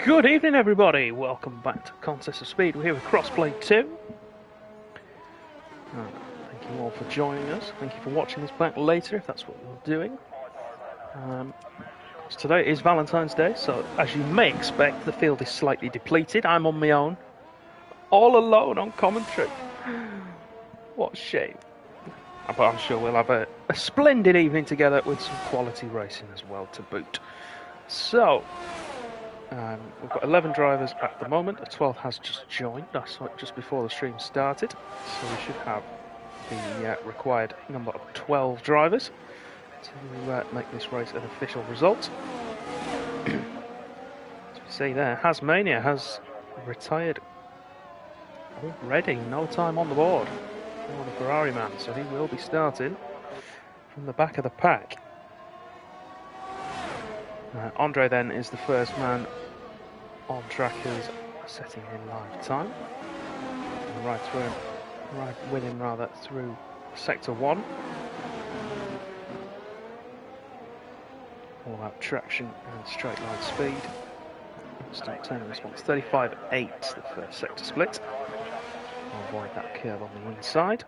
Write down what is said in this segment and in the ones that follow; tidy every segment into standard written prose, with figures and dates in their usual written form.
Good evening, everybody. Welcome back to Contest of Speed. We're here with Crossplay 2. Thank you all for joining us. Thank you for watching this back later, if that's what you're doing. Today is Valentine's Day, so as you may expect, the field is slightly depleted. I'm on my own, all alone on commentary. What a shame. But I'm sure we'll have a splendid evening together with some quality racing as well to boot. So, we've got 11 drivers at the moment. A 12th has just joined. I saw it just before the stream started. So we should have the required number of 12 drivers to make this race an official result. As you see there, Hasmania has retired already. No time on the board for the Ferrari man, so he will be starting from the back of the pack. Andre then is the first man on track who's setting in live time. Right with him through sector 1. All about traction and straight line speed. Start turning response 35.8, the first sector split. I'll avoid that curve on the inside.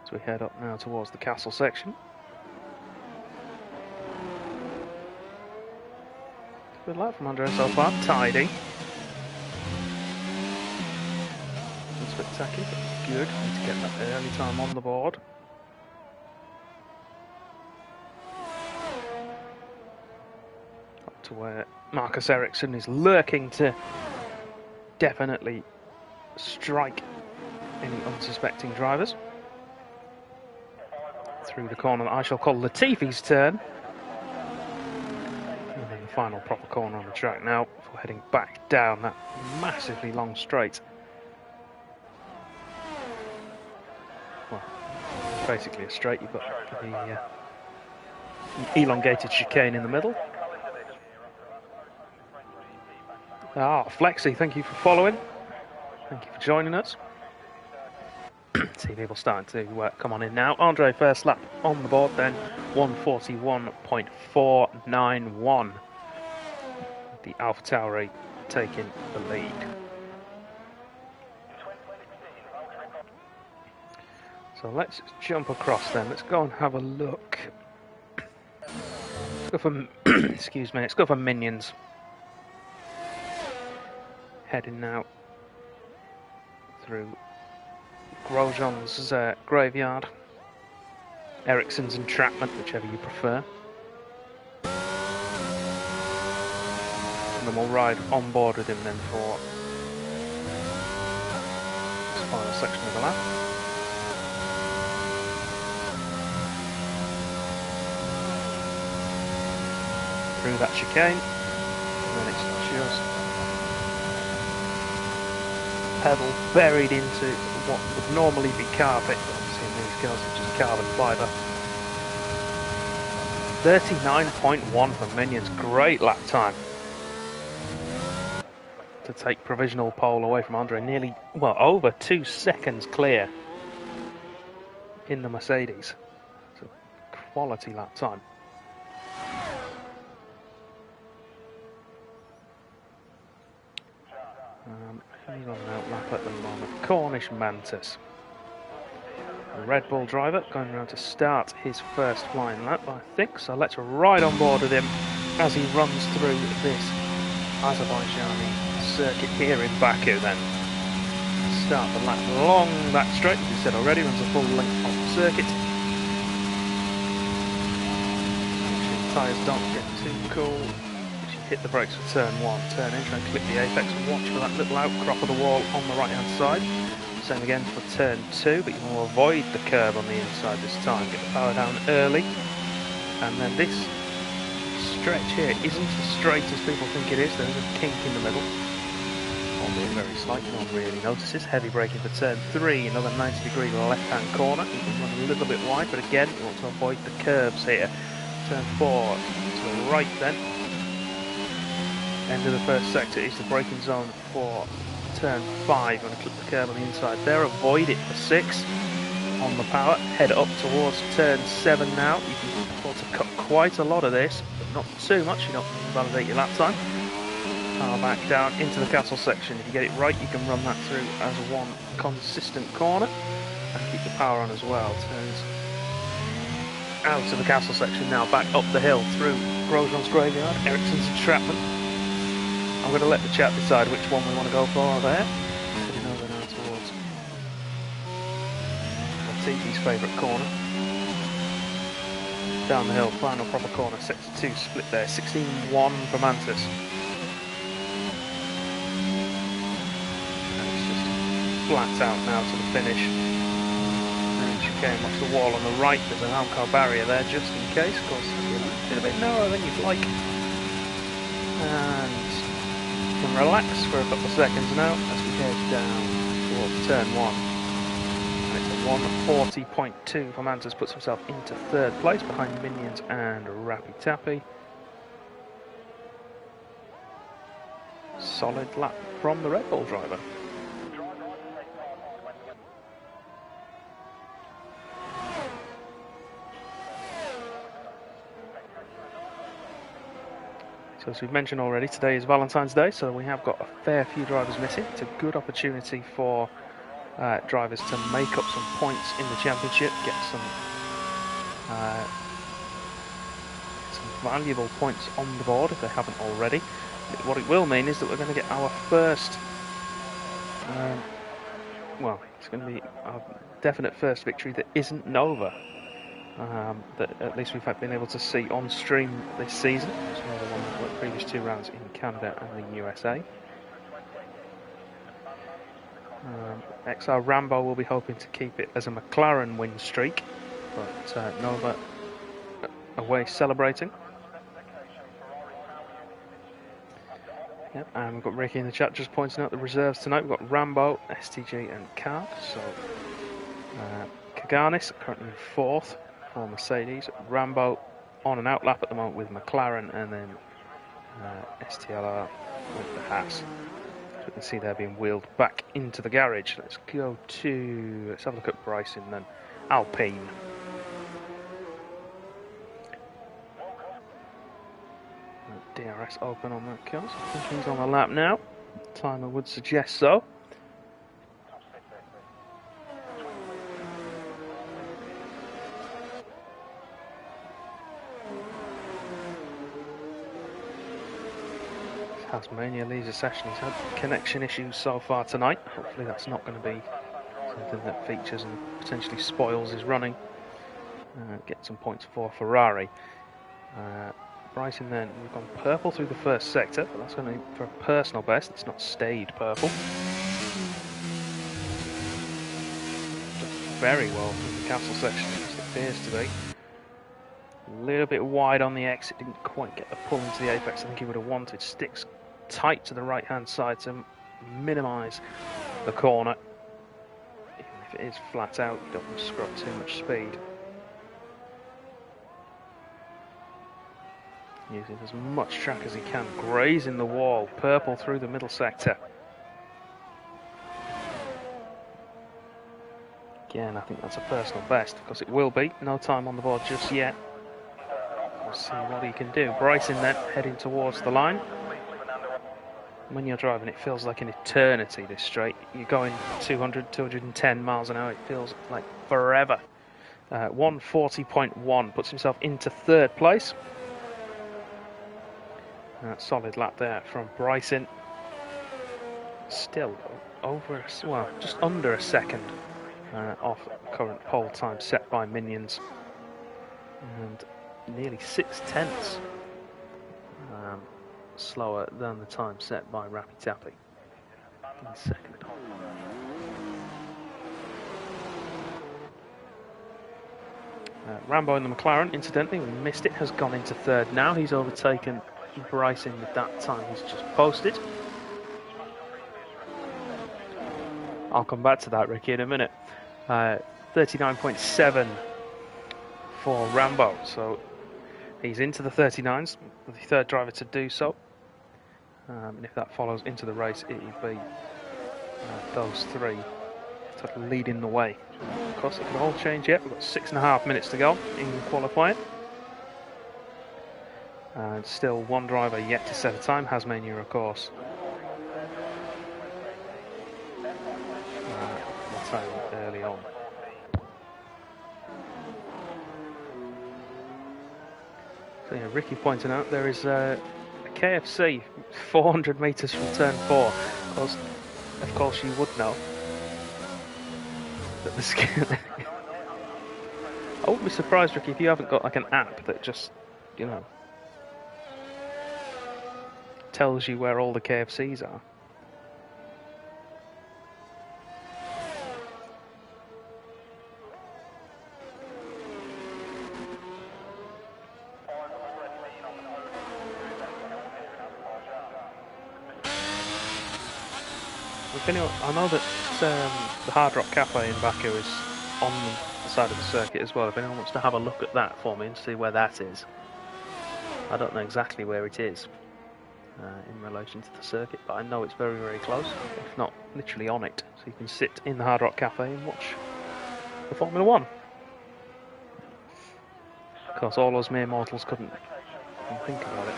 So we head up now towards the castle section. Good luck from Andre so far, tidy. Not spectacular, but good. Need to get that early time on the board. Up to where Marcus Ericsson is lurking to definitely strike any unsuspecting drivers. Through the corner that I shall call Latifi's turn. Final proper corner on the track now before heading back down that massively long straight. Well, basically a straight. You've got the elongated chicane in the middle. Flexi, thank you for following. Thank you for joining us. See people starting to come on in now. Andre first lap on the board then, 1:41.491. The AlphaTauri taking the lead. So let's jump across then. Let's go and have a look. Let's go for excuse me. Let's go for Minions. Heading now through Grosjean's graveyard, Ericsson's entrapment, whichever you prefer. And then we'll ride on board with him then for this final section of the lap. Through that chicane, and then it's just pedal buried into what would normally be carpet, but obviously in these cars it's just carbon fibre. 39.1 for Minions, great lap time to take provisional pole away from Andre, nearly, well, over 2 seconds clear in the Mercedes. It's a quality lap time. He's on an outlap at the moment. Cornish Mantis. A Red Bull driver going around to start his first flying lap, I think. So let's ride on board with him as he runs through this Azerbaijani circuit here in Baku then. Start the lap along that straight, as we said already, runs a full length of the circuit. Make sure the tyres don't get too cool. Hit the brakes for turn 1, turn in, try and clip the apex and watch for that little outcrop of the wall on the right hand side. Same again for turn 2, but you will avoid the curve on the inside this time. Get the power down early, and then this stretch here isn't as straight as people think it is. There's a kink in the middle, albeit very slight, no one really notices. Heavy braking for turn 3, another 90-degree left hand corner. You can run a little bit wide, but again you want to avoid the curves here. Turn 4 to the right then. End of the first sector is the braking zone for turn 5. Going to clip the curve on the inside there, avoid it for 6 on the power. Head up towards turn 7 now. You can afford to cut quite a lot of this, but not too much. You don't invalidate your lap time. Car back down into the castle section. If you get it right, you can run that through as one consistent corner and keep the power on as well. Turns out of the castle section now, back up the hill through Grosjean's Graveyard, Ericsson's Entrapment. I'm going to let the chat decide which one we want to go for there. Heading over now towards Latifi's favourite corner. Down the hill, final proper corner, sector 2 split there, 16-1 for Mantis. And it's just flat out now to the finish. And chicane, watch the wall on the right, there's an Alcar barrier there just in case, of course it's a bit narrower than you'd like. And you can relax for a couple of seconds now as we head down towards turn 1. It's a 140.2 for Mantis, puts himself into third place behind Minions and Rappy Tappy. Solid lap from the Red Bull driver. So as we've mentioned already, today is Valentine's Day, so we have got a fair few drivers missing. It's a good opportunity for drivers to make up some points in the championship, get some valuable points on the board if they haven't already. What it will mean is that we're going to get our first, well, it's going to be our definite first victory that isn't Nova, that at least we've been able to see on stream this season. It's one of the ones that were the previous 2 rounds in Canada and the USA. XR Rambo will be hoping to keep it as a McLaren win streak, but Nova away celebrating. Yep, and we've got Ricky in the chat just pointing out the reserves tonight. We've got Rambo, STG and Card. So Kaganis currently in 4th for Mercedes. Rambo on an out lap at the moment with McLaren, and then STLR with the Haas. We can see they're being wheeled back into the garage. Let's have a look at Bryson then. Alpine. DRS open on that car, so I think he's on the lap now. Timer would suggest so. Tasmania leads the session. He's had connection issues so far tonight. Hopefully that's not going to be something that features and potentially spoils his running. Get some points for Ferrari. Bryson then, we've gone purple through the first sector, but that's going to be for a personal best. It's not stayed purple. Very well through the castle section, as it appears to be. A little bit wide on the exit, didn't quite get the pull into the apex I think he would have wanted. Sticks tight to the right hand side to minimise the corner. Even if it is flat out, you don't want to scrub too much speed. Using as much track as he can, grazing the wall, purple through the middle sector. Again, I think that's a personal best, because it will be. No time on the board just yet. We'll see what he can do. Bryson then heading towards the line. When you're driving, it feels like an eternity, this straight. You're going 200, 210 miles an hour, it feels like forever. 140.1 puts himself into third place. Solid lap there from Bryson. Still over, well, just under a second off current pole time set by Minions, and nearly 0.6 slower than the time set by Rappy Tappy in second. Rambo in the McLaren, incidentally, we missed it, has gone into third now. He's overtaken Bryson with that time he's just posted. I'll come back to that, Ricky, in a minute. 39.7 for Rambo, so he's into the 39s, the third driver to do so. And if that follows into the race, it will be those three sort of leading the way. Of course, it could all change yet. We've got 6.5 minutes to go in qualifying. And still one driver yet to set a time, Hasmania of course. The time early on. So yeah, Ricky pointing out there is a KFC 400 metres from turn 4. Of course you would know that the I wouldn't be surprised, Ricky, if you haven't got like an app that just, you know, tells you where all the KFCs are. If anyone, I know that the Hard Rock Cafe in Baku is on the side of the circuit as well. If anyone wants to have a look at that for me and see where that is. I don't know exactly where it is in relation to the circuit, but I know it's very, very close, if not literally on it. So you can sit in the Hard Rock Cafe and watch the Formula One. Of course, all us mere mortals couldn't even think about it.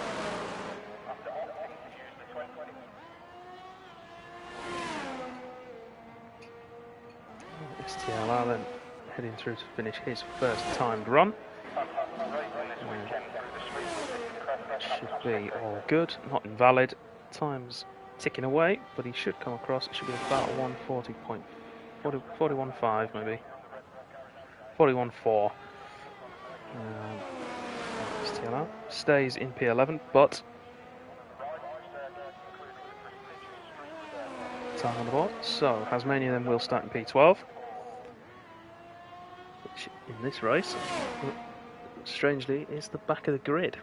STLR then heading through to finish his first timed run. Should be all good, not invalid. Time's ticking away, but he should come across. It should be about 41.5 maybe. 41.4. STLR stays in P11, but time on the board. So Hasmania then will start in P12, which in this race, strangely, is the back of the grid.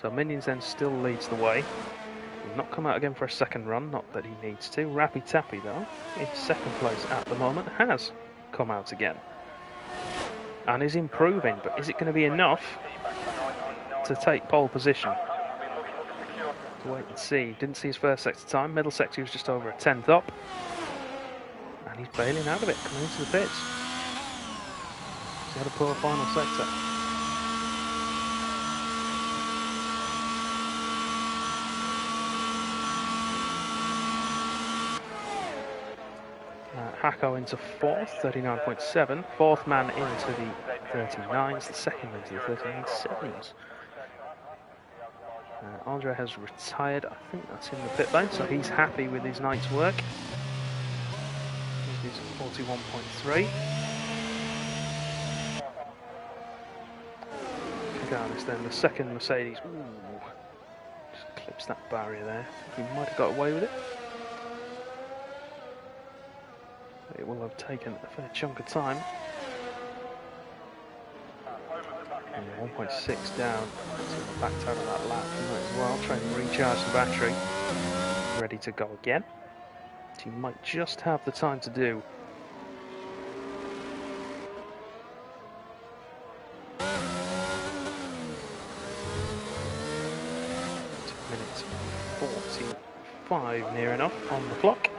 So Minions then still leads the way. He's not come out again for a second run, not that he needs to. Rappy Tappy, though, in second place at the moment, has come out again. And is improving, but is it going to be enough to take pole position? We'll wait and see. Didn't see his first sector time. Middle sector he was just over a 10th up. And he's bailing out of it, coming into the pits. He had a poor final sector. Hacko into fourth, 39.7. Fourth man into the 39s, the second into the 39.7s. Andre has retired, I think that's in the pit lane, so he's happy with his night's work. He's 41.3. Kaganis then, the second Mercedes. Ooh, just clips that barrier there. He might have got away with it. It will have taken a fair chunk of time. And 1.6 down, so backed out of that lap as well, trying to recharge the battery, ready to go again. So you might just have the time to do. Minutes 45 near enough on the clock.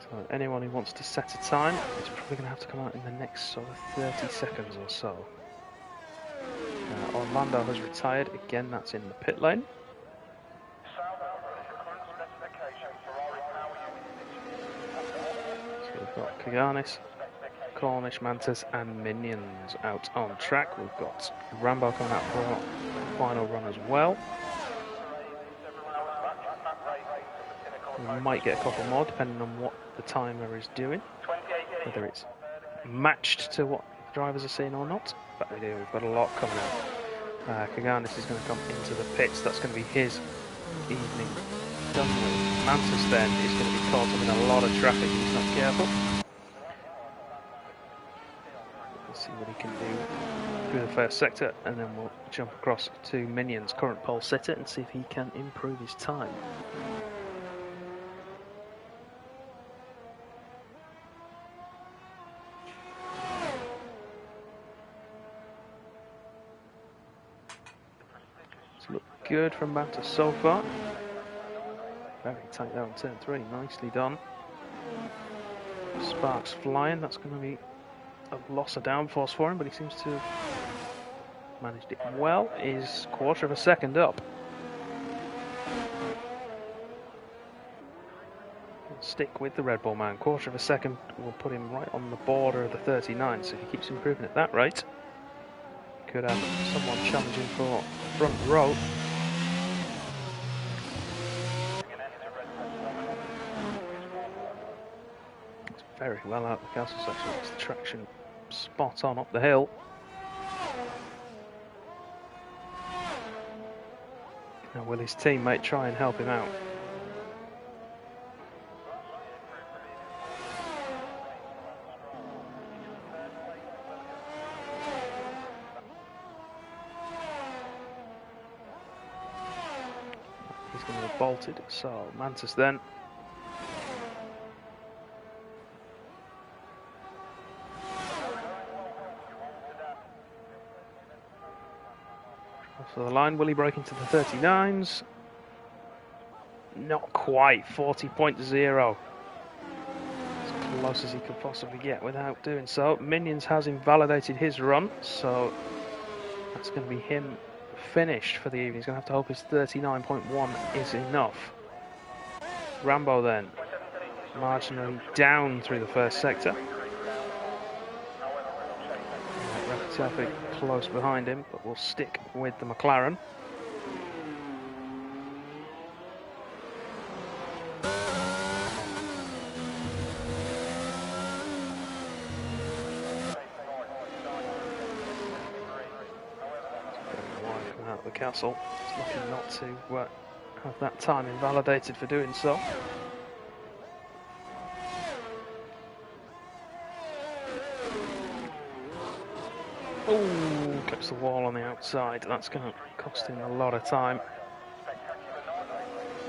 So anyone who wants to set a time is probably going to have to come out in the next sort of 30 seconds or so. Orlando has retired, again that's in the pit lane. So we've got Kaganis, Cornish, Mantis and Minions out on track. We've got Rambo coming out for a final run as well. We might get a couple more depending on what the timer is doing, whether it's matched to what the drivers are seeing or not. But we do, we've got a lot coming out. Kaganis is going to come into the pits, that's going to be his evening done with. Mantis then is going to be caught up in a lot of traffic if he's not careful. Let's see what he can do through the first sector, and then we'll jump across to Minions, current pole sitter, and see if he can improve his time. Good from Mantis so far. Very tight there on turn 3, nicely done. Sparks flying. That's going to be a loss of downforce for him, but he seems to have managed it well. Is quarter of a second up. We'll stick with the Red Bull man. Quarter of a second will put him right on the border of the 39. So if he keeps improving at that rate, could have someone challenging for front row. It's very well out of the castle section. It's the traction spot on up the hill. Now will his teammate try and help him out? He's going to have bolted, so Mantis then. Off the line, will he break into the 39s? Not quite, 40.0. As close as he could possibly get without doing so. Minions has invalidated his run, so that's going to be him finished for the evening. He's going to have to hope his 39.1 is enough. Rambo then, marginally down through the first sector. Rapid close behind him, but we'll stick with the McLaren. Coming out of the castle, it's lucky not to have that time invalidated for doing so. Oh, clips the wall on the outside. That's going to cost him a lot of time.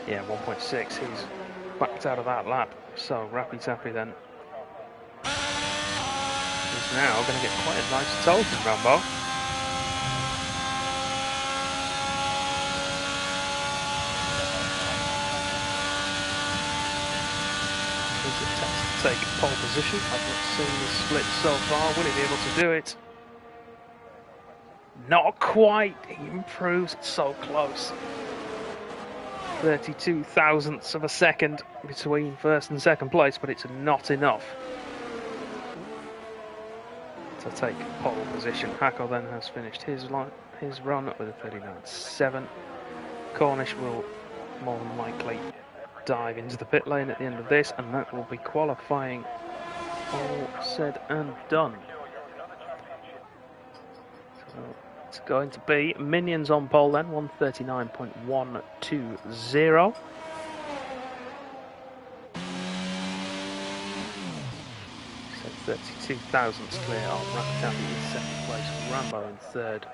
Yeah, 1.6. He's backed out of that lap. So, Rappy Tappy then. He's now going to get quite a nice toll from Rambo. He's attempts to take pole position. I've not seen the split so far. Will he be able to do it? Not quite. He improves. It's so close. 32 thousandths of a second between first and second place, but it's not enough to take pole position. Hacko then has finished his run with a 39.7. Cornish will more than likely dive into the pit lane at the end of this, and that will be qualifying all said and done. So it's going to be Minions on pole then, 139.120. So 32 thousandths clear on Rakatapi in second place, Rambo in third.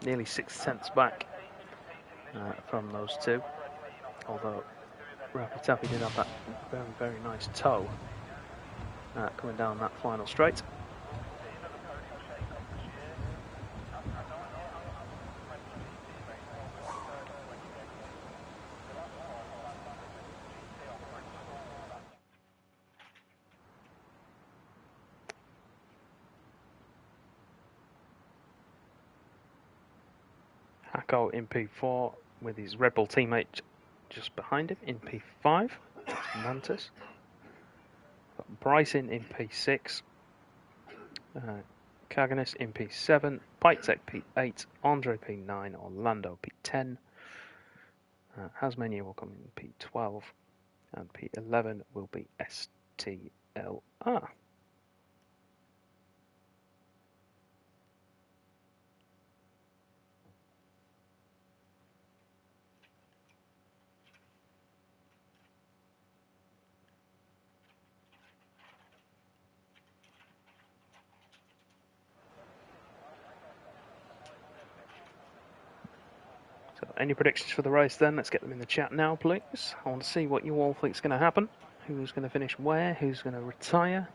Nearly 6 tenths back from those two. Although Rakatapi did have that very, very nice toe coming down that final straight. Hacko in P4 with his Red Bull teammate just behind him in P5. Mantis. Bryson in P6. Kaganis in P7. Pitek P8. Andre P9. Orlando P10. Hasmania will come in P12. And P11 will be STLR. So any predictions for the race then? Let's get them in the chat now, please. I want to see what you all think is going to happen. Who's going to finish where? Who's going to retire?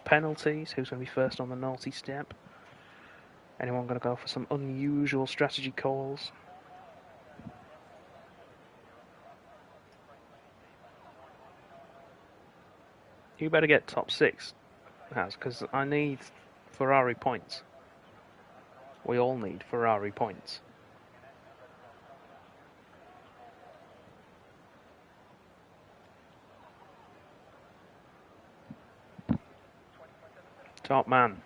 Penalties? Who's going to be first on the naughty step? Anyone going to go for some unusual strategy calls? You better get top 6, Haz, because I need Ferrari points. We all need Ferrari points. Top man.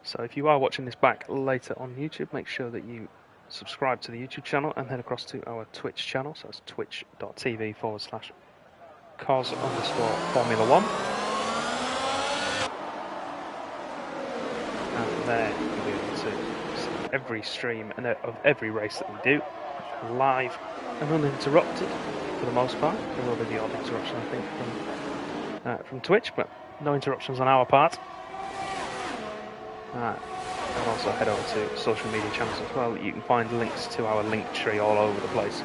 So if you are watching this back later on YouTube, make sure that you subscribe to the YouTube channel and head across to our Twitch channel. So it's twitch.tv/cos_Formula 1. And there you'll be able to see every stream and of every race that we do, live and uninterrupted for the most part. There will be the odd interruption, I think, from Twitch, but no interruptions on our part. And also head over to social media channels as well. You can find links to our link tree all over the place.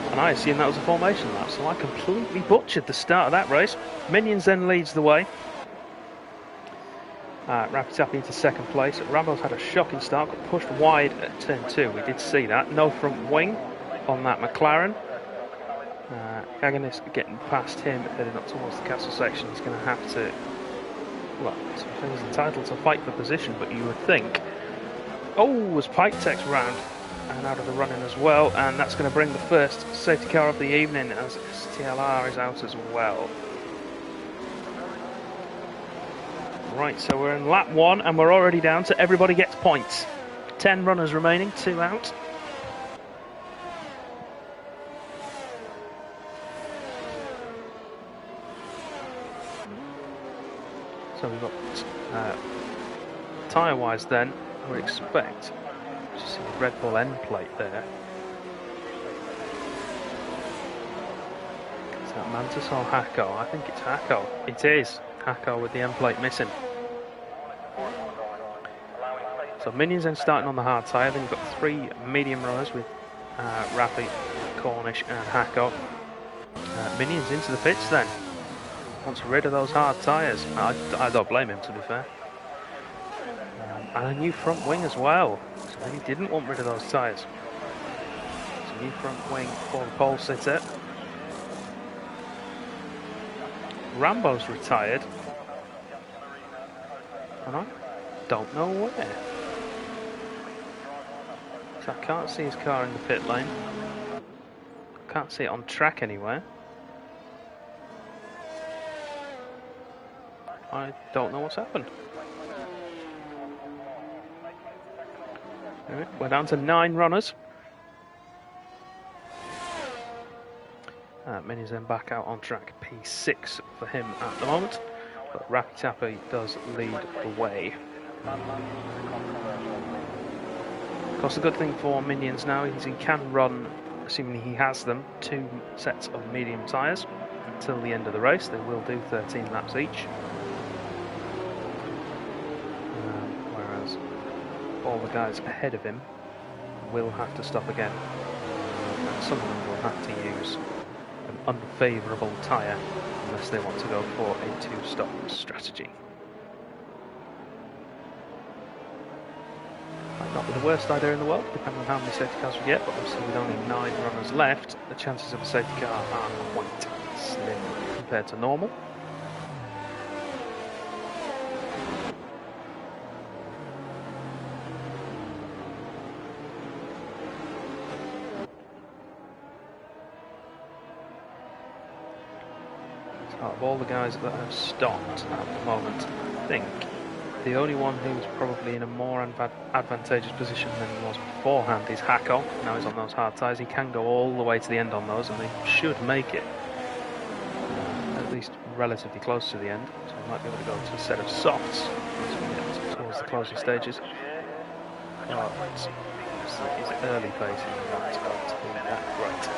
And I assume that was a formation lap, so I completely butchered the start of that race. Minions then leads the way. Rapid into second place. Rambo's had a shocking start, got pushed wide at turn 2. We did see that. No front wing on that McLaren. Kaganis getting past him, heading up towards the castle section. He's going to have to, well, he's entitled to fight for position, but you would think. Oh, was Pipe Tech's round and out of the running as well, and that's going to bring the first safety car of the evening as STLR is out as well. Right, so we're in lap 1 and we're already down to everybody gets points. 10 runners remaining, 2 out. So we've got tyre-wise then, I would expect to see the Red Bull end plate there. Is that Mantis or Hacko? I think it's Hacko. It is Hacko with the end plate missing. So Minions then starting on the hard tyre, then you've got 3 medium runners with Rafi, Cornish and Hacko. Minions into the pits then. Wants rid of those hard tyres. I don't blame him, to be fair. And a new front wing as well. So he didn't want rid of those tyres. It's a new front wing for the pole sitter. Rambo's retired. And I don't know where. So I can't see his car in the pit lane. Can't see it on track anywhere. I don't know what's happened. Right, we're down to 9 runners. Mini's then back out on track. P6 for him at the moment. But Rapi Tapi does lead the way. Of course, the good thing for Minions now is he can run, assuming he has them, 2 sets of medium tyres until the end of the race. They will do 13 laps each. Whereas all the guys ahead of him will have to stop again. And some of them will have to use an unfavourable tyre unless they want to go for a 2-stop strategy. Might not be the worst idea in the world, depending on how many safety cars we get, but obviously with only 9 runners left, the chances of a safety car are quite slim compared to normal. Of all the guys that have stopped at the moment, I think the only one who's probably in a more advantageous position than he was beforehand is Hacko. Now he's on those hard tyres. He can go all the way to the end on those, and they should make it at least relatively close to the end. So he might be able to go to a set of softs as we get towards the closing stages. But his early pace is not going to be that great.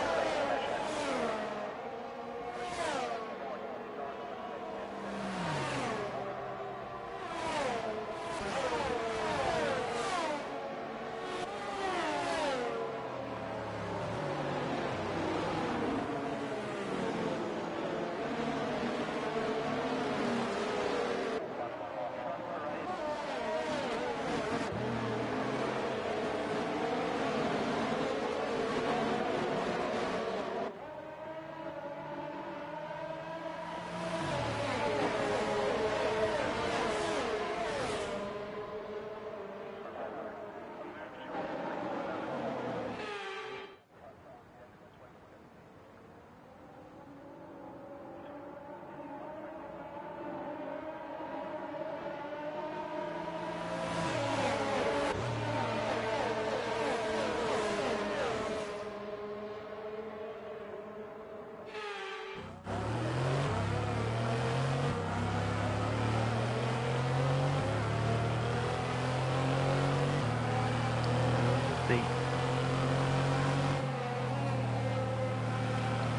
the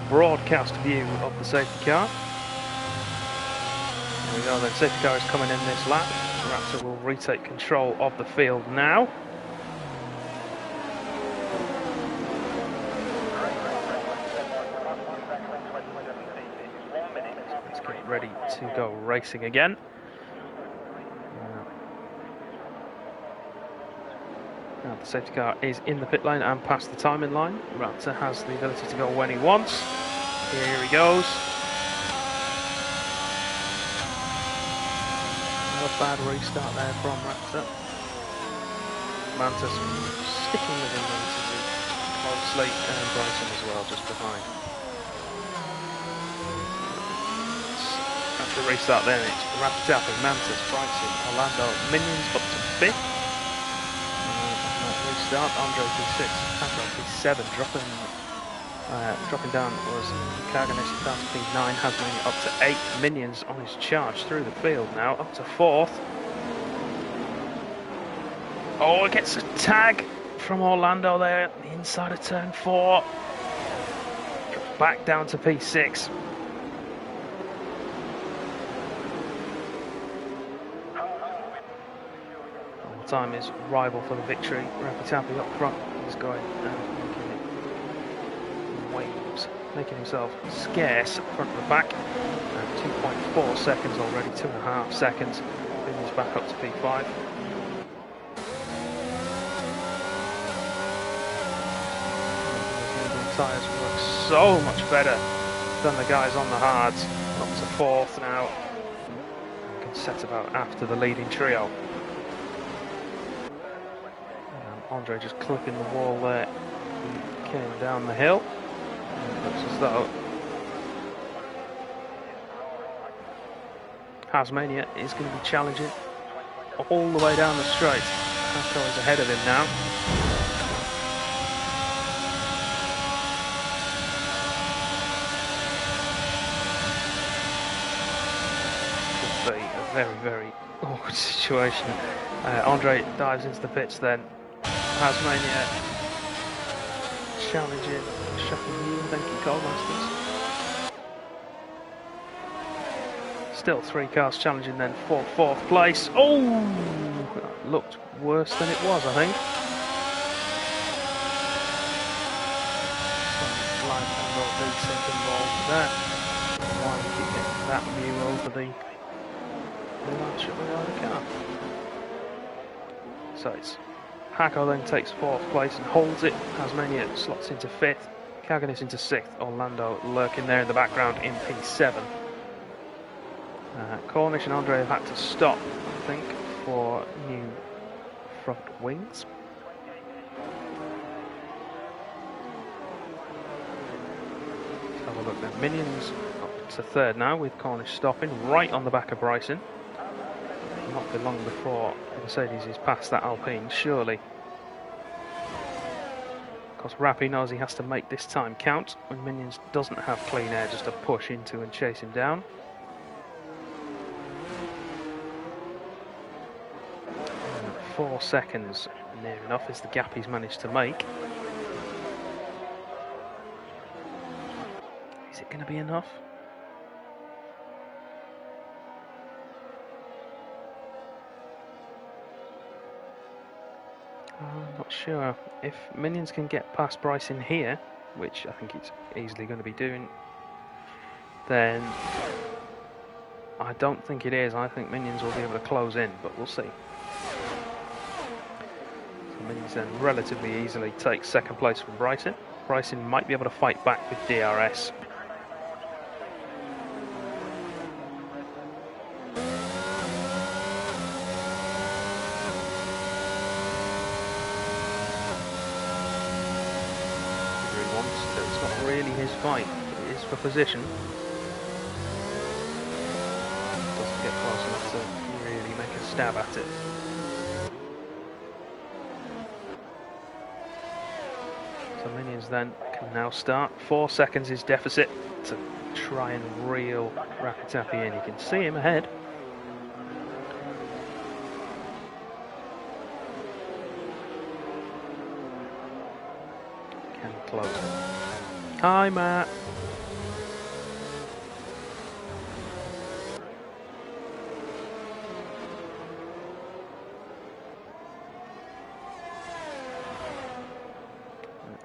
broadcast view of the safety car. There we go, the safety car is coming in this lap. Raptor will retake control of the field now. Let's get ready to go racing again. Now the safety car is in the pit lane and past the timing line. Raptor has the ability to go when he wants. Here he goes. Not a bad restart there from Raptor. Mantis sticking with him relatively closely, and Bryson as well just behind. After the restart then, it's Raptor, Mantis, Bryson, Orlando, Minions up to 5th. Restart, Andre P6, Hasbro P7, dropping down was Carganis down to P9, Hasbro up to 8th, Minions on his charge through the field now, up to 4th. Oh, it gets a tag from Orlando there, the inside of turn 4. Drops back down to P6. Time is rival for the victory. Rapitapi up front is going and making it waves, making himself scarce front of the back. 2.4 seconds already, 2.5 seconds. He's back up to P5. The tyres work so much better than the guys on the hards. Up to 4th now. And can set about after the leading trio. Andre just clipping the wall there. He came down the hill. And it looks as though Hasmania is going to be challenging all the way down the straight. Hasco is ahead of him now. Could be a very, very awkward situation. Andre dives into the pits then. Hasmania challenging, shocking you, thank you, Goldmasters. Still 3 cars challenging then for 4th place. Oh, that looked worse than it was, I think. Line and got the second involved there. Why keep getting that view over the launch of the other car? So it's Hako then takes 4th place and holds it. Hasmania slots into 5th. Kaganis into 6th. Orlando lurking there in the background in P7. Cornish and Andre have had to stop, I think, for new front wings. Let's have a look then. Minions up to 3rd now with Cornish stopping right on the back of Bryson. Not be long before Mercedes is past that Alpine, surely. Of course, Rappi knows he has to make this time count when Minions doesn't have clean air just to push into and chase him down. And 4 seconds near enough is the gap he's managed to make. Is it going to be enough? I'm not sure. If Minions can get past Bryson here, which I think it's easily going to be doing, then I don't think it is. I think Minions will be able to close in, but we'll see. So Minions then relatively easily take 2nd place from Bryson. Bryson might be able to fight back with DRS. Fight, it is for position. Doesn't get close enough to really make a stab at it. So Minions then can now start. 4 seconds is deficit to try and reel Rapitapi in. You can see him ahead. and closing. Hi, Matt.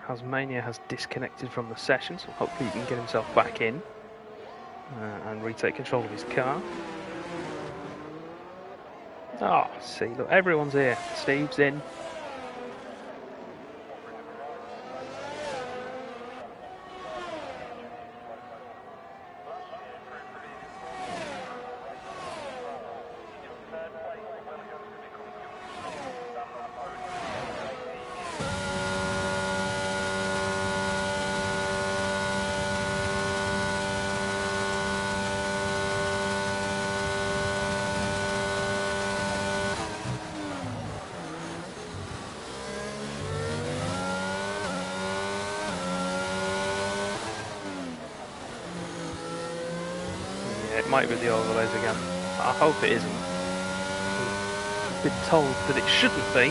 Hasmania has disconnected from the session, so hopefully he can get himself back in and retake control of his car. Oh, see, look, everyone's here. Steve's in. It might be the overlays again. I hope it isn't. We've been told that it shouldn't be.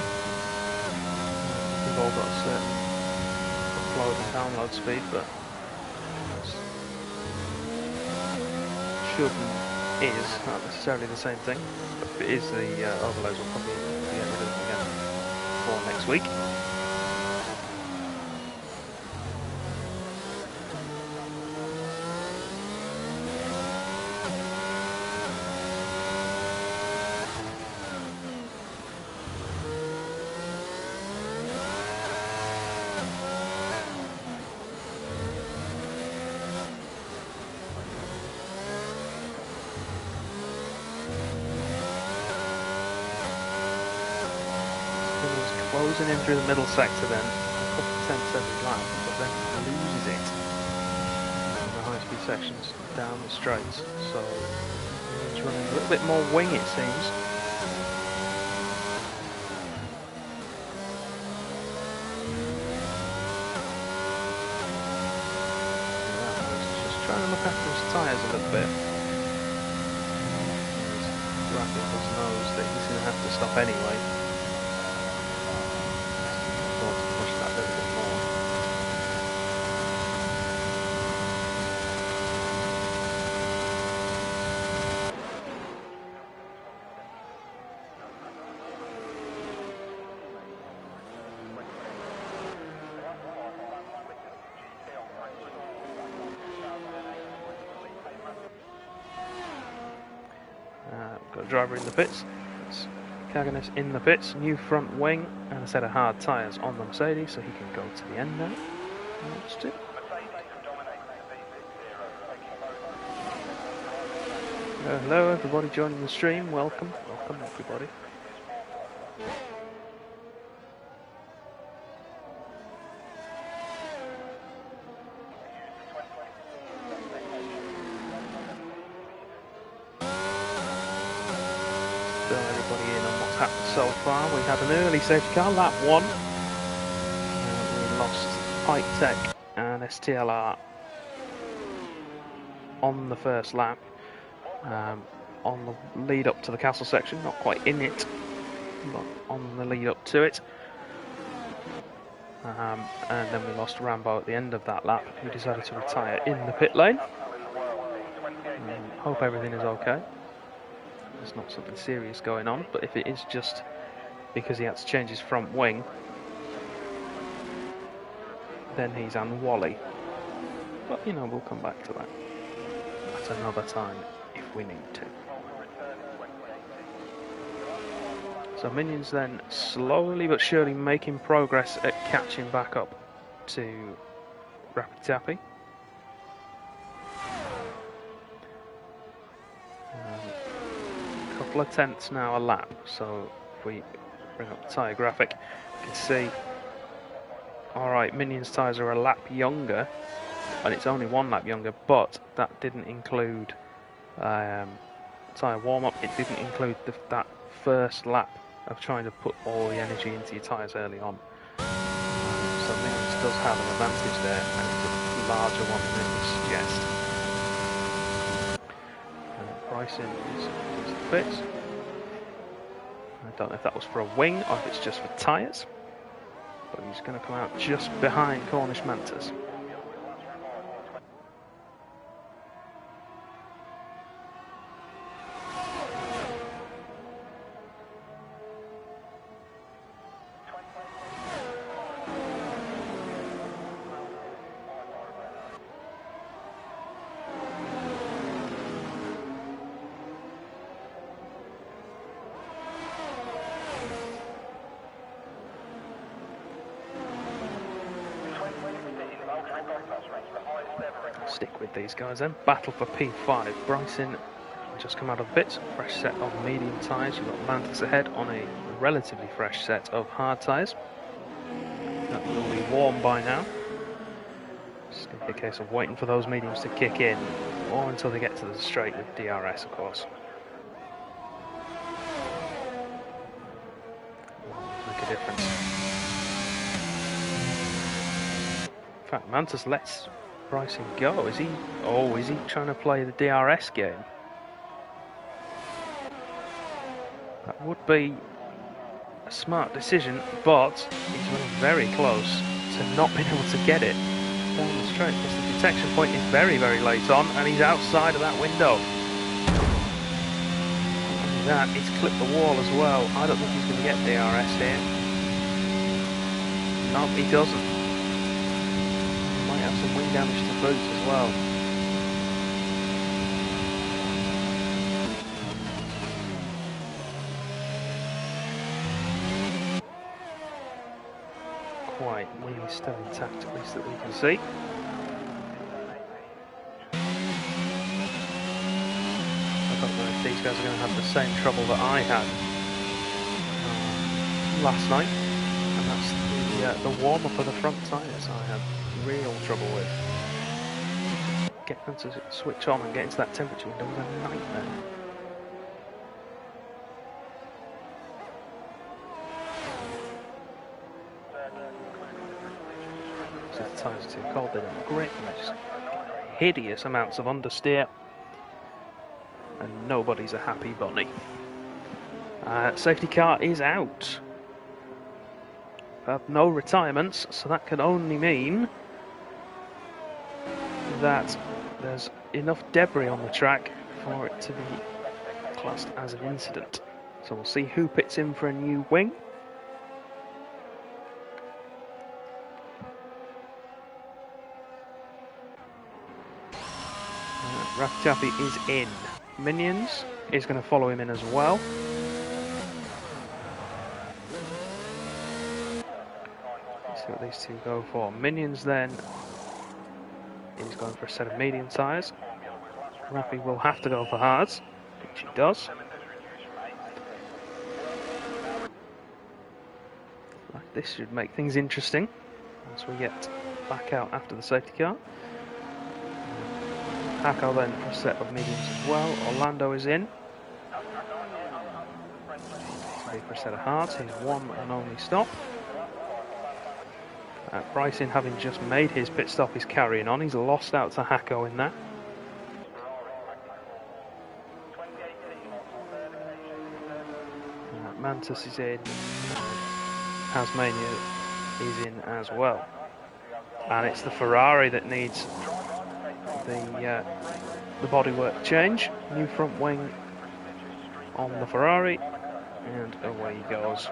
We've all got a certain upload and download speed, but should and is not necessarily the same thing. But if it is, the overlays will probably get rid of them again for next week. Closing in through the middle sector then, a couple of tenths every lap, but then loses it in the high-speed sections down the straights. So he's running a little bit more wing, it seems. He's just trying to look after his tyres a little bit. He's wrapping his nose that he's going to have to stop anyway. Got a driver in the pits. It's Kaganis in the pits, new front wing and a set of hard tyres on the Mercedes, so he can go to the end now. Wants to. Hello everybody joining the stream, welcome everybody. Everybody in on what's happened so far. We had an early safety car, lap 1. We lost Pike Tech and STLR on the first lap. On the lead up to the castle section, not quite in it, but on the lead up to it. And then we lost Rambo at the end of that lap, who decided to retire in the pit lane. Hope everything is okay. There's not something serious going on, but if it is just because he had to change his front wing, then he's on Wally. But you know, we'll come back to that at another time if we need to. So Minions then slowly but surely making progress at catching back up to Rapid Tappy. Couple of tenths now a lap, so if we bring up the tyre graphic, you can see, alright, Minions tyres are a lap younger, and it's only 1 lap younger, but that didn't include tyre warm-up, it didn't include that first lap of trying to put all the energy into your tyres early on. So Minions does have an advantage there, and it's a larger one than it would suggest. Bryson is the pits. I don't know if that was for a wing or if it's just for tyres. but he's going to come out just behind Cornish Mantis. Stick with these guys then. Battle for P5. Bryson just come out of bits. Fresh set of medium tyres. You've got Mantis ahead on a relatively fresh set of hard tyres. That will be warm by now. It's going to be a case of waiting for those mediums to kick in, or until they get to the straight with DRS, of course. Make a difference. In fact, Mantis lets Bryson go. Is he? Oh, is he trying to play the DRS game? That would be a smart decision, but he's running very close to not being able to get it down the straight, because the detection point is very, very late on, and he's outside of that window. And that, he's clipped the wall as well. I don't think he's going to get DRS here. No, he doesn't. Might have some wing damage to boots as well. Quite really still intact, at least that we can see. I don't know if these guys are going to have the same trouble that I had last night, and that's the warm-up of the front tyres I had real trouble with. Get them to switch on and get into that temperature window was a nightmare. So the tyres are too cold, they don't grip, and there's hideous amounts of understeer, and nobody's a happy bunny. Safety car is out. No retirements, so that can only mean that there's enough debris on the track for it to be classed as an incident. So we'll see who pits in for a new wing. Raffy is in. Minions is going to follow him in as well. Let's see what these two go for. Minions then is going for a set of medium tyres. Raffy will have to go for hards, which he does. Like this should make things interesting once we get back out after the safety car. Hacko then for a set of mediums as well. Orlando is in. Ready for a set of hards. His one and only stop. Bryson, having just made his pit stop, is carrying on. He's lost out to Hacko in that. Mantis is in. Tasmania is in as well. And it's the Ferrari that needs the bodywork change. New front wing on the Ferrari, and away he goes.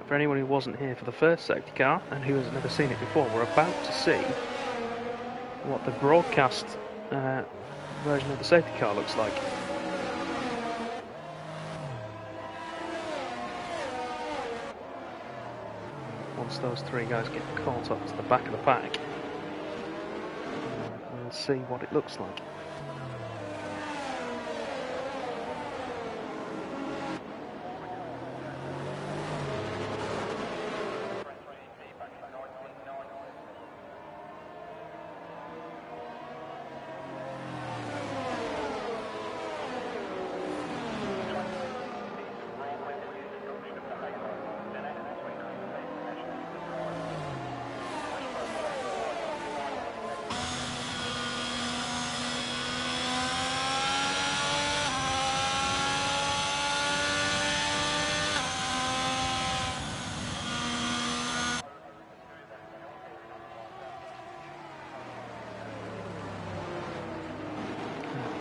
For anyone who wasn't here for the first safety car and who has never seen it before, we're about to see what the broadcast version of the safety car looks like. Once those three guys get caught up to the back of the pack, we'll see what it looks like.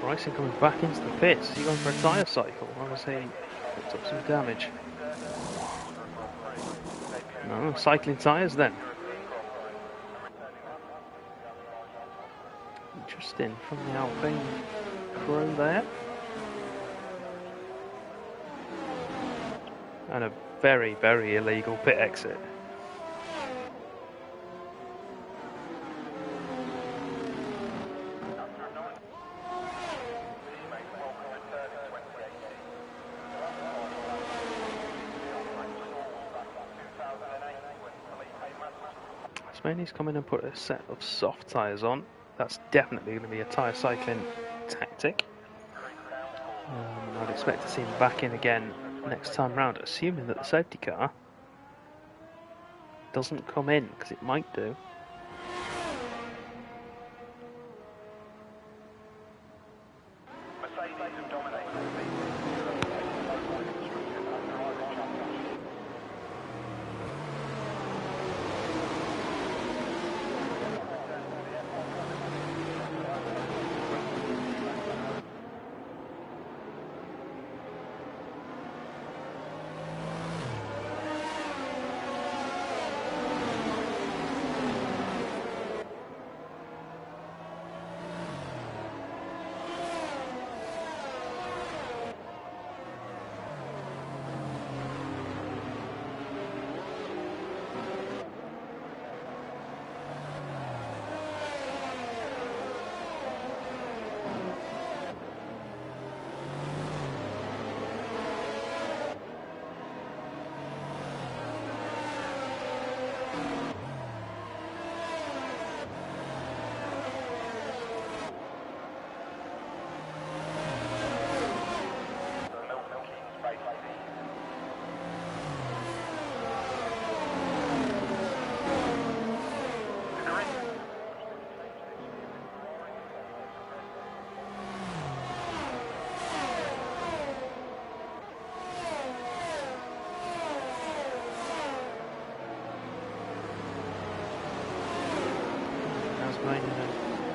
Bryson coming back into the pits. Is he going for a tyre cycle? Or has he picked up some damage? No, cycling tyres then. Interesting from the Alpine crew there. And a very, very illegal pit exit. He's come in and put a set of soft tyres on. That's definitely going to be a tyre cycling tactic. I'd expect to see him back in again next time round, assuming that the safety car doesn't come in, because it might do.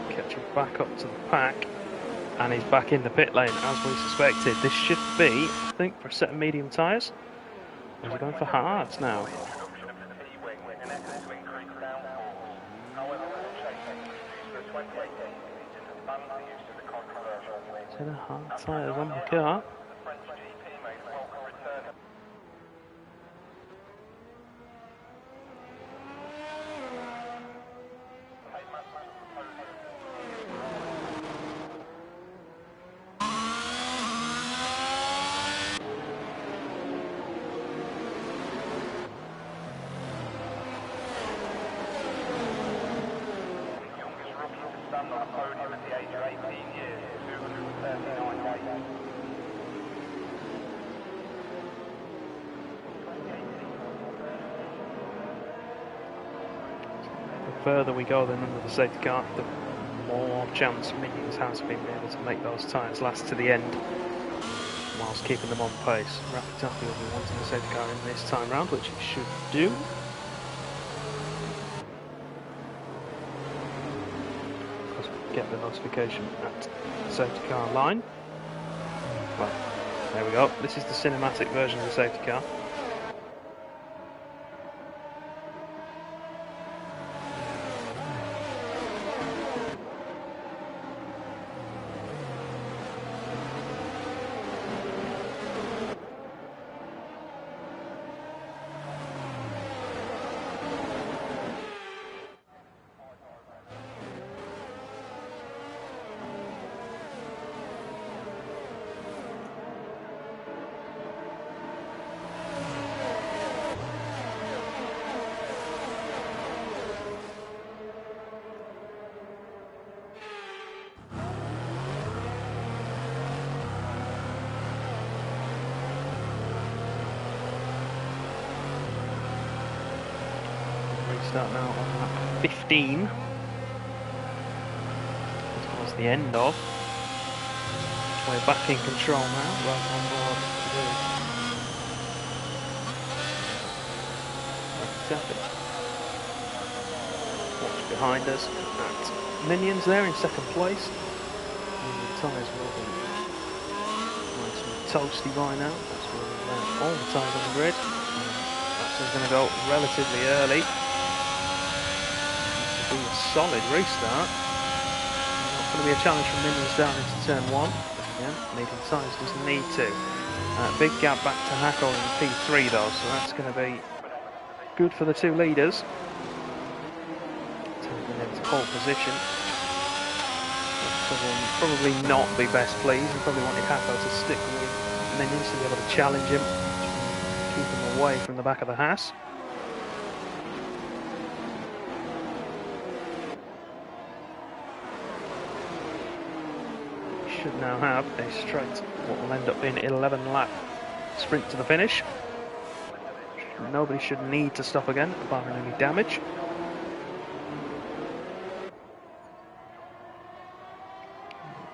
Catching back up to the pack, and he's back in the pit lane as we suspected. This should be, I think, for a set of medium tyres. He's going for hards now. So the hard tyres on the car. The further we go then under the safety car, the more chance Minions has been able to make those tyres last to the end whilst keeping them on pace. Rapid Taffy will be wanting the safety car in this time round, which it should do. Get the notification at the safety car line. Well, there we go. This is the cinematic version of the safety car. Restart now on lap 15. Towards the end of. We're back in control now, right on board to do. Watch behind us at Minions there in second place. And tyres will be nice and toasty by now. That's where all the tyres on the grid. That's going to go relatively early. This will be a solid restart. Not going to be a challenge from Minions down into turn 1. But again, medium tyres doesn't need to. Big gap back to Hacko in P3 though, so that's going to be good for the two leaders. Taking them to pole position. Will probably not be best pleased. He probably wanted Hacko to stick with Minions to be able to challenge him, keep him away from the back of the Haas. Should now have a straight, what will end up being an 11-lap sprint to the finish. Nobody should need to stop again, barring any damage.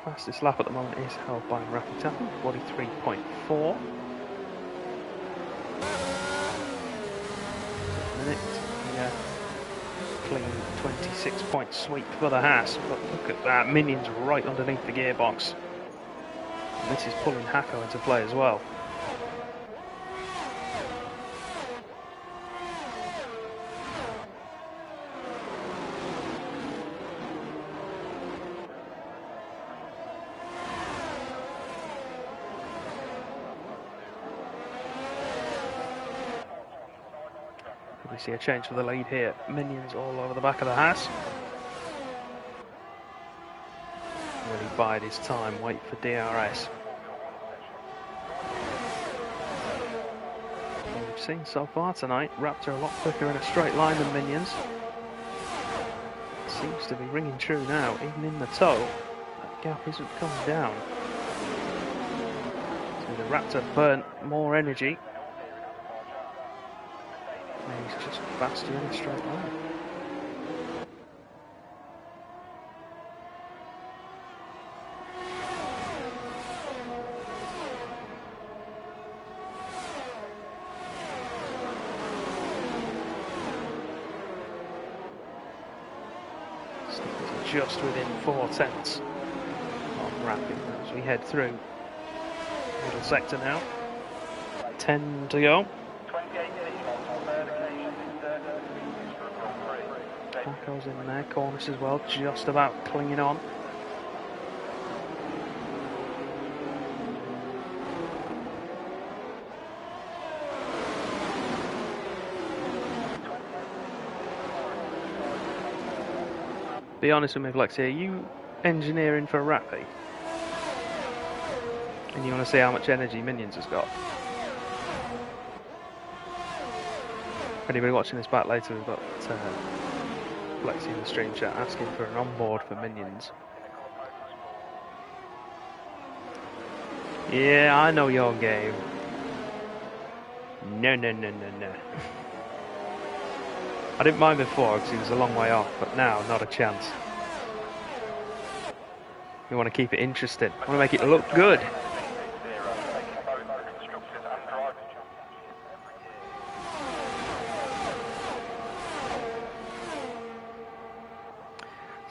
Fastest lap at the moment is held by Rapitan, 43.4. Minute, yeah. Clean 26-point sweep for the Haas, but look at that, Minions right underneath the gearbox. And this is pulling Hacko into play as well. We see a change for the lead here. Minions all over the back of the Haas. Really bide his time, wait for DRS. What we've seen so far tonight, Raptor a lot quicker in a straight line than Minions. It seems to be ringing true now, even in the tow. That gap isn't coming down. So the Raptor burnt more energy. He's just faster in a straight line. Just within 4/10 on Rapid as we head through middle sector now. 10 to go. Hacko's in there, Cornish as well, just about clinging on. Be honest with me, Flexi, are you engineering for Rappy? And you want to see how much energy Minions has got? Anybody watching this back later, we've got Flexi in the stream chat asking for an onboard for Minions. Yeah, I know your game. No. I didn't mind before because he was a long way off, but now, not a chance. We want to keep it interesting. We want to make it look good.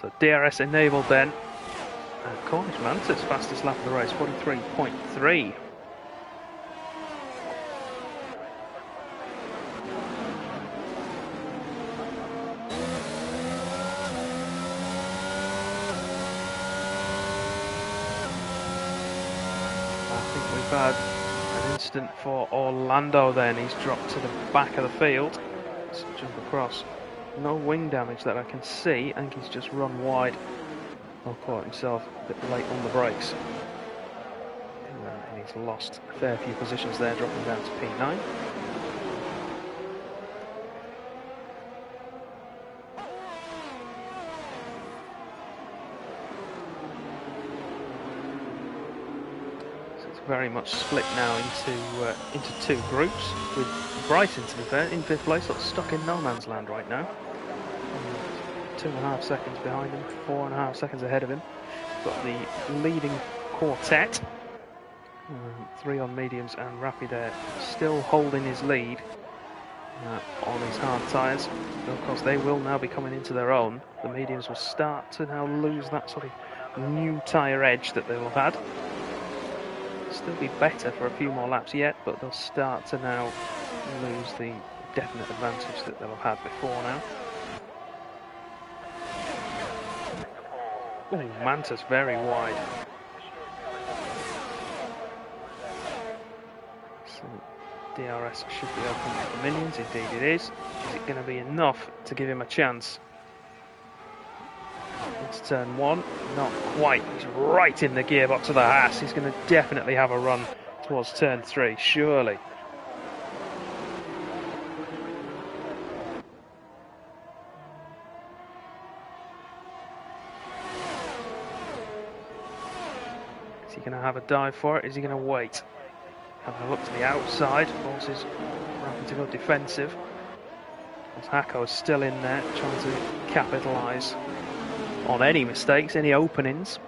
So DRS enabled then. Cornish Mantis, fastest lap of the race, 43.3. Had an instant for Orlando then. He's dropped to the back of the field. Let's jump across. No wing damage that I can see. I think he's just run wide or caught himself a bit late on the brakes. And he's lost a fair few positions there, dropping down to P9. Very much split now into two groups, with Brighton, to be fair, in 5th place, sort of stuck in no man's land right now. 2.5 seconds behind him, 4.5 seconds ahead of him. Got the leading quartet, 3 on mediums, and Rapi there still holding his lead on his hard tyres. Of course, they will now be coming into their own. The mediums will start to now lose that sort of new tyre edge that they'll have had. Still be better for a few more laps yet, but they'll start to now lose the definite advantage that they'll have had before now. Oh, Manta's very wide. So DRS should be open for Minions, indeed it is. Is it going to be enough to give him a chance? It's turn 1, not quite. He's right in the gearbox of the Haas. He's going to definitely have a run towards turn 3, surely. Is he going to have a dive for it? Is he going to wait? Having a look to the outside. Forces having to go defensive. Hako is still in there, trying to capitalise on any mistakes, any openings.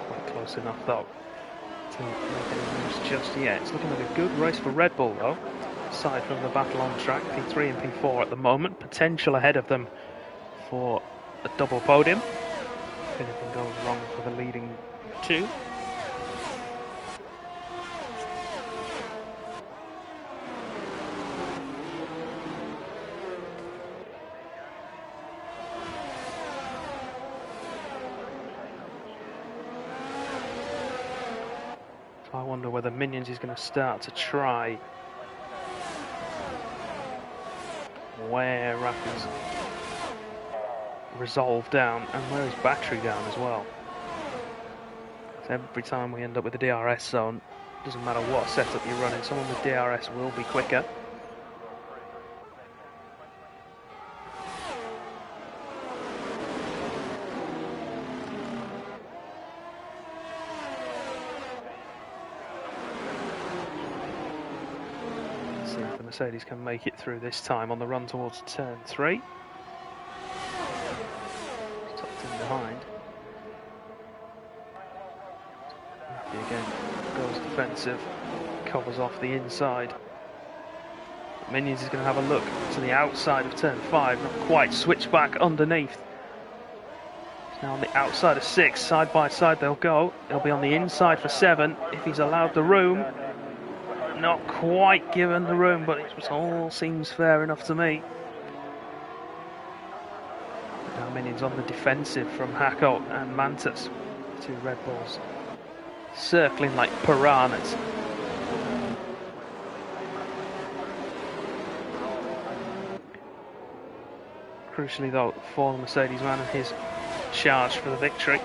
Quite close enough though to make any moves just yet. It's looking like a good race for Red Bull though, aside from the battle on track. P3 and P4 at the moment, potential ahead of them for a double podium if anything goes wrong for the leading two. So I wonder whether Minions is going to start to try wear Rapper's resolve down and wear his battery down as well. So every time we end up with the DRS zone, doesn't matter what setup you're running, someone with DRS will be quicker. Let's see if the Mercedes can make it through this time on the run towards turn 3. Behind. Again, goes defensive, covers off the inside. Minions is going to have a look to the outside of turn 5, not quite, switch back underneath. It's now on the outside of 6, side by side they'll go. He'll be on the inside for 7 if he's allowed the room. Not quite given the room, but it all seems fair enough to me. Now Minions on the defensive from Hako and Mantas, two Red Bulls circling like piranhas. Crucially though, for the Mercedes man and his charge for the victory,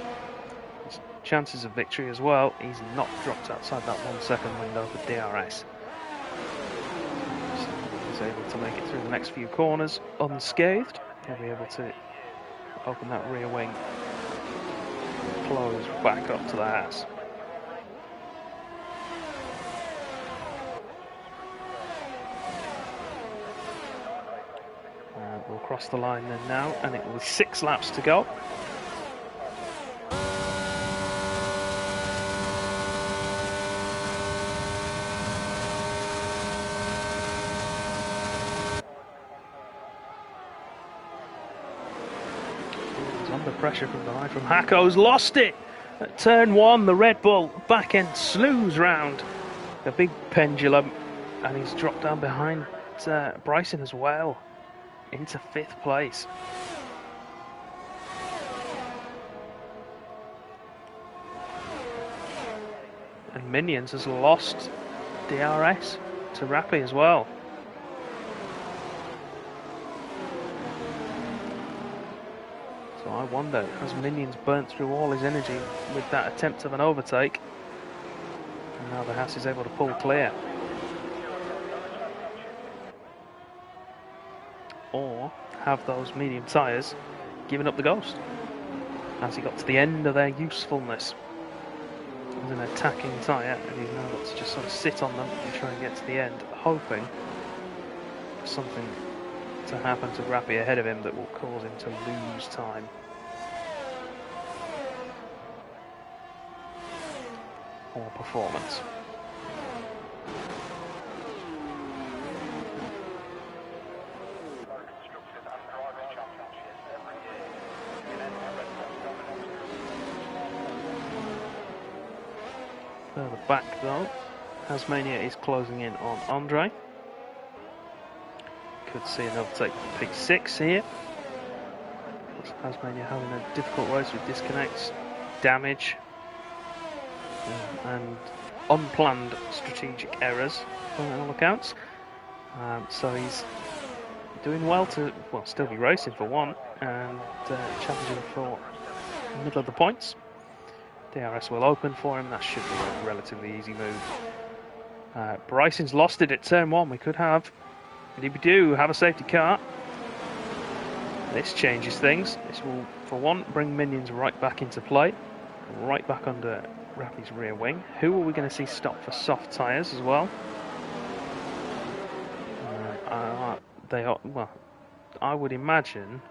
his chances of victory as well, he's not dropped outside that 1 second window for DRS. So he's able to make it through the next few corners unscathed. He'll be able to open that rear wing, close back up to the Haas. And we'll cross the line then now, and it will be 6 laps to go. Under pressure from behind from Hako's lost it at turn 1. The Red Bull back end slews round a big pendulum, and he's dropped down behind Bryson as well into 5th place. And Minions has lost DRS to Rappi as well. So I wonder, has Minions burnt through all his energy with that attempt of an overtake? And now the Haas is able to pull clear. Or have those medium tyres given up the ghost? As he got to the end of their usefulness as an attacking tyre, and he's now got to just sort of sit on them and try and get to the end, hoping for something to happen to Rappi ahead of him that will cause him to lose time. poor performance. Further back though, Tasmania is closing in on Andre. Could see an overtake for P6 here. Tasmania having a difficult race with disconnects, damage, and unplanned strategic errors on all accounts. So he's doing well to, well, still be racing for one and challenging for the middle of the points. DRS will open for him. That should be a relatively easy move. Bryson's lost it at turn one. We could have, we do have a safety car. This changes things. This will, for one, bring Minions right back into play, right back under Rappy's rear wing. Who are we going to see stop for soft tyres as well? They are, well, I would imagine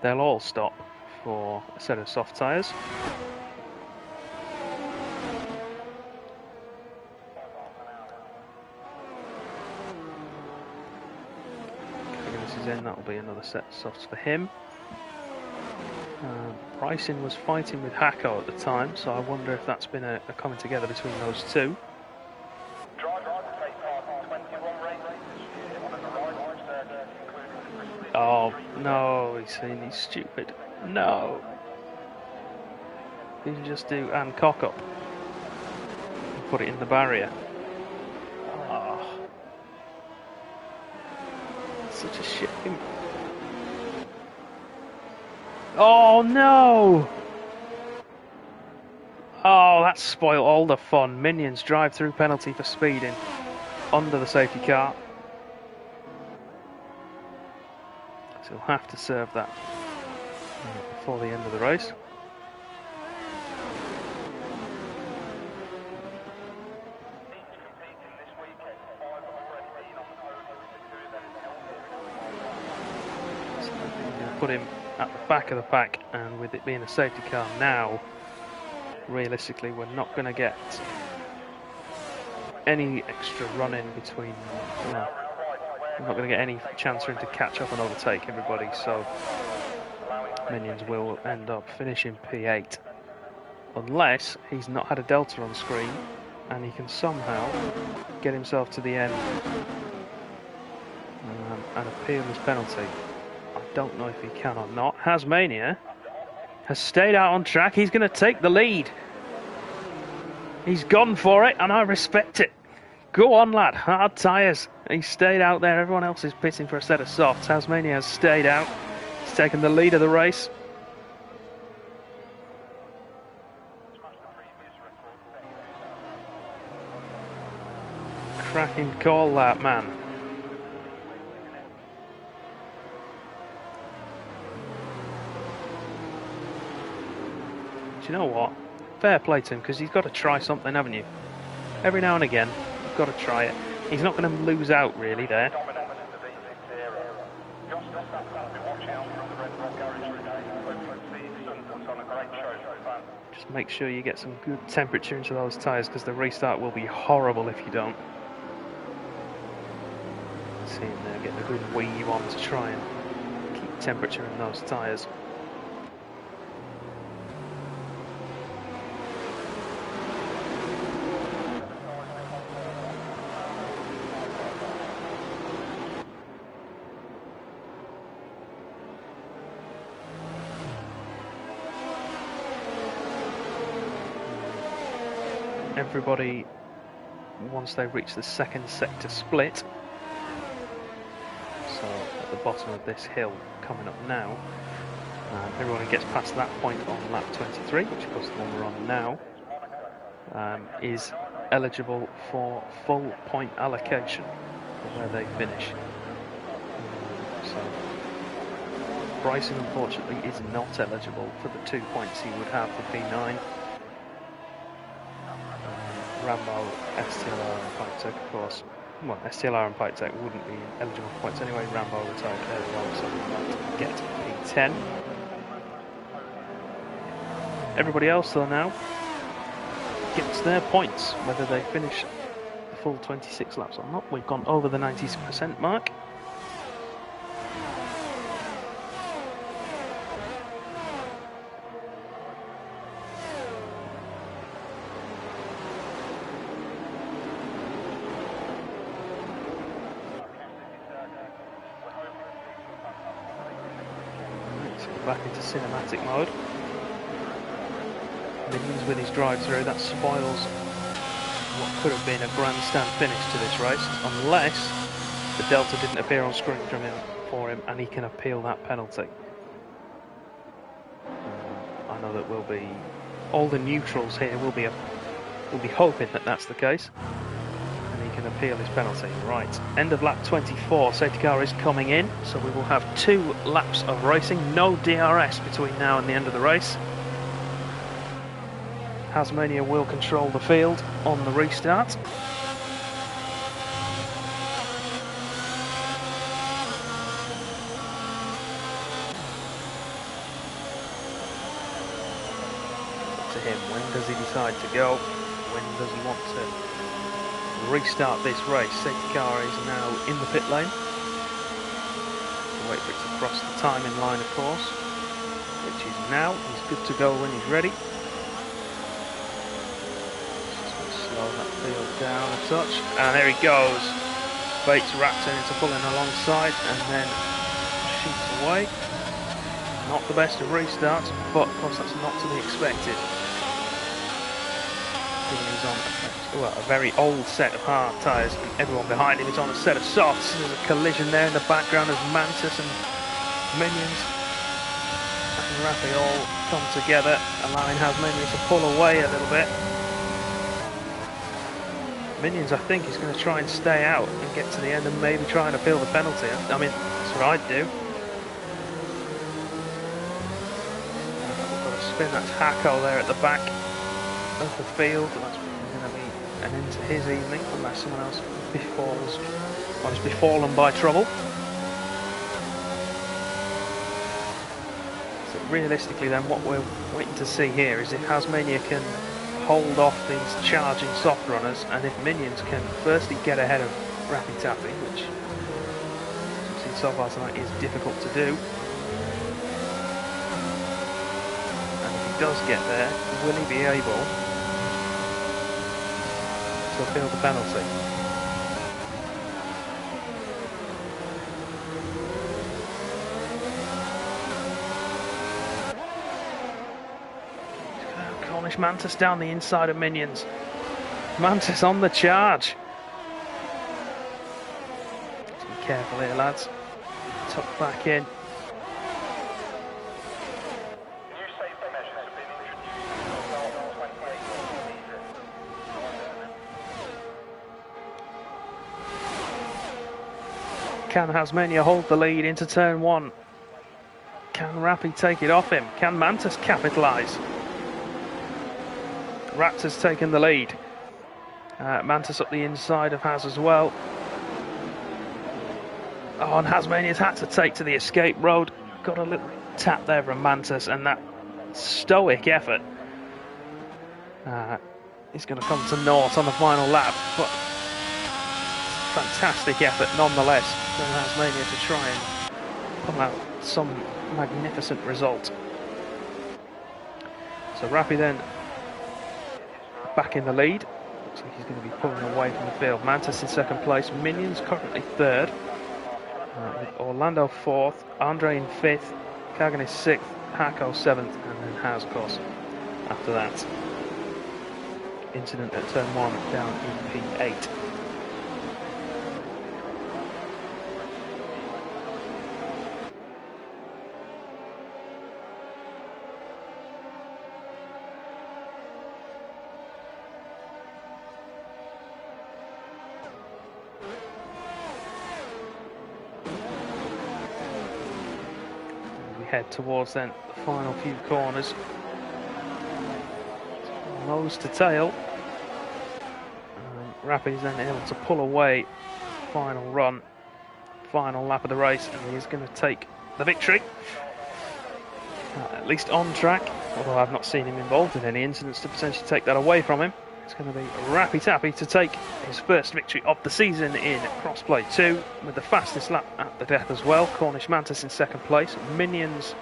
they'll all stop for a set of soft tyres. In, that'll be another set of softs for him. Bryson was fighting with Hacko at the time, so I wonder if that's been a coming together between those two. Oh no, he's stupid. No, he can just do and cock up and put it in the barrier. Such a shame. Oh no! Oh, that spoiled all the fun. Minions drive through penalty for speeding under the safety car. So he'll have to serve that before the end of the race. Put him at the back of the pack, and with it being a safety car now, realistically we're not going to get any extra run in between. We're not going to get any chance for him to catch up and overtake everybody, so Minions will end up finishing P8 unless he's not had a delta on screen and he can somehow get himself to the end and appeal his penalty. I don't know if he can or not. Tasmania has stayed out on track. He's going to take the lead. He's gone for it, and I respect it. Go on, lad. Hard tyres. He stayed out there. Everyone else is pitting for a set of softs. Tasmania has stayed out. He's taken the lead of the race. Cracking call, that man. Do you know what? Fair play to him, because he's got to try something, haven't you? Every now and again, you've got to try it. He's not going to lose out, really, there. Just make sure you get some good temperature into those tyres, because the restart will be horrible if you don't. See him there getting a good weave on to try and keep temperature in those tyres. Everybody, once they reach the second sector split, so at the bottom of this hill coming up now, everyone who gets past that point on lap 23, which of course the one we're on now, is eligible for full point allocation for where they finish. So Bryson unfortunately is not eligible for the 2 points he would have for P9. Rambo, STLR and Pipe Tech, of course. Well, STLR and Pipe Tech wouldn't be eligible for points anyway. Rambo retired early on, so we might get P10. Everybody else, though, now gets their points, whether they finish the full 26 laps or not. We've gone over the 90% mark. Back into cinematic mode. Minions with his drive through, that spoils what could have been a grandstand finish to this race, unless the Delta didn't appear on screen for him and he can appeal that penalty. I know that all the neutrals here will be hoping that that's the case, and he can appeal his penalty. Right, end of lap 24, safety car is coming in, so we will have 2 laps of racing, no DRS between now and the end of the race. Tasmania will control the field on the restart. To him, when does he decide to go? When does he want to restart this race? Safety car is now in the pit lane. Wait for it to cross the timing line, of course, which is now. He's good to go when he's ready. Slow that field down a touch, and there he goes. Bates Raptor into pulling alongside and then shoots away. Not the best of restarts, but of course that's not to be expected. He's on a very old set of hard tyres, and everyone behind him is on a set of softs. There's a collision there in the background as Mantis and Minions and Rafi all come together, allowing Tasmania to pull away a little bit. Minions, I think, is going to try and stay out and get to the end and maybe try and appeal the penalty. I mean, that's what I'd do. We've got a spin, that's Hacko there at the back of the field. That's going to be an end to his evening, unless someone else is befallen by trouble. So realistically then, what we're waiting to see here is if Tasmania can hold off these charging soft runners, and if Minions can firstly get ahead of Rappy Tappy, which we've seen so far tonight is difficult to do. And if he does get there, will he be able to appeal the penalty? Mantis down the inside of Minions. Mantis on the charge. Be careful here, lads. Tuck back in. Can Tasmania hold the lead into turn 1? Can Rappy take it off him? Can Mantis capitalise? Raptor's taken the lead. Mantis up the inside of Haz as well. Oh, and Tasmania's had to take to the escape road. Got a little tap there from Mantis, and that stoic effort is going to come to naught on the final lap. But fantastic effort nonetheless from Tasmania to try and pull out some magnificent result. So Rappy then back in the lead. Looks like he's going to be pulling away from the field. Mantis in second place, Minions currently third, with Orlando fourth, Andre in fifth, Kagan is sixth, Hacko seventh, and then Haz, of course, after that. Incident at turn 1 down in P8. Head towards then the final few corners. Nose to tail. Rappy's then able to pull away. Final run, final lap of the race, and he is going to take the victory. At least on track, although I've not seen him involved in any incidents to potentially take that away from him. It's going to be Rappy Tappy to take his first victory of the season in Crossplay 2 with the fastest lap at the death as well. Cornish Mantis in second place. Minions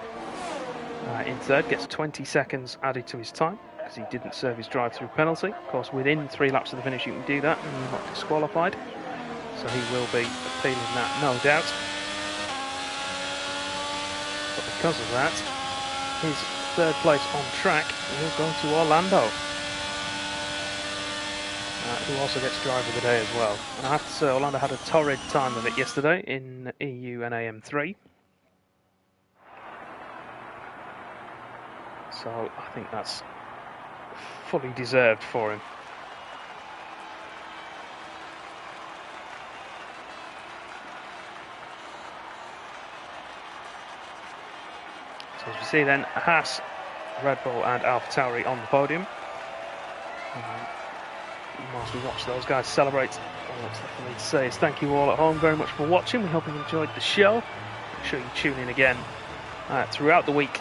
in third, gets 20 seconds added to his time because he didn't serve his drive-through penalty. Of course, within 3 laps of the finish you can do that and you're not disqualified. So he will be appealing that, no doubt. But because of that, his third place on track will go to Orlando, who also gets driver of the day as well. And I have to say, Orlando had a torrid time of it yesterday in EU and AM3. So I think that's fully deserved for him. So as we see then, Haas, Red Bull and AlphaTauri on the podium. Whilst we watch those guys celebrate, all that's left for me to say is thank you all at home very much for watching. We hope you enjoyed the show. Make sure you tune in again throughout the week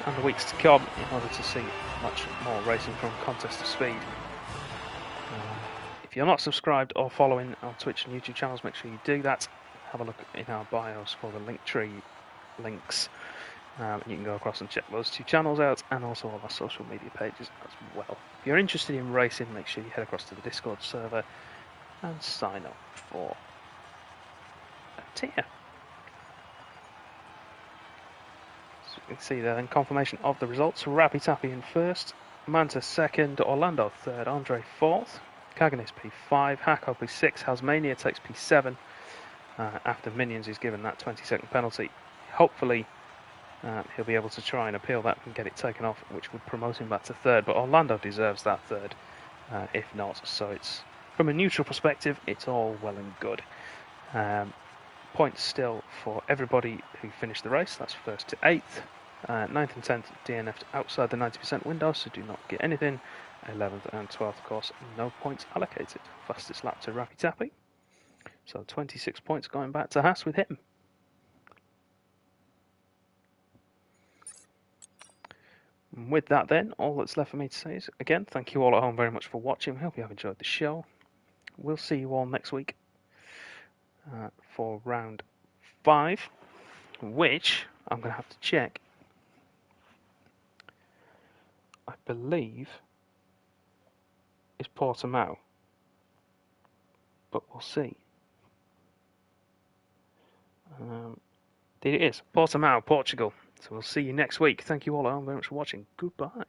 and the weeks to come in order to see much more racing from Contest of Speed. If you're not subscribed or following our Twitch and YouTube channels, make sure you do that. Have a look in our bios for the Linktree links. You can go across and check those 2 channels out and also all our social media pages as well. If you're interested in racing, make sure you head across to the Discord server and sign up for a tier. So you can see there then confirmation of the results. Rappy Tappy in first, Manta second, Orlando third, Andre fourth, Kaganis P5, Hako P6, Hasmania takes P7 after Minions is given that 20-second penalty. Hopefully he'll be able to try and appeal that and get it taken off, which would promote him back to third, but Orlando deserves that third, if not. So it's, from a neutral perspective, it's all well and good. Points still for everybody who finished the race. That's first to 8th. 9th and 10th DNF'd outside the 90% window, so do not get anything. 11th and 12th, of course, no points allocated. Fastest lap to Rappy Tappy. So 26 points going back to Haas with him. And with that then, all that's left for me to say is, again, thank you all at home very much for watching. I hope you have enjoyed the show. We'll see you all next week for round 5, which I'm going to have to check. I believe is Portimao, but we'll see. It is Portimao, Portugal. So we'll see you next week. Thank you all at home very much for watching. Goodbye.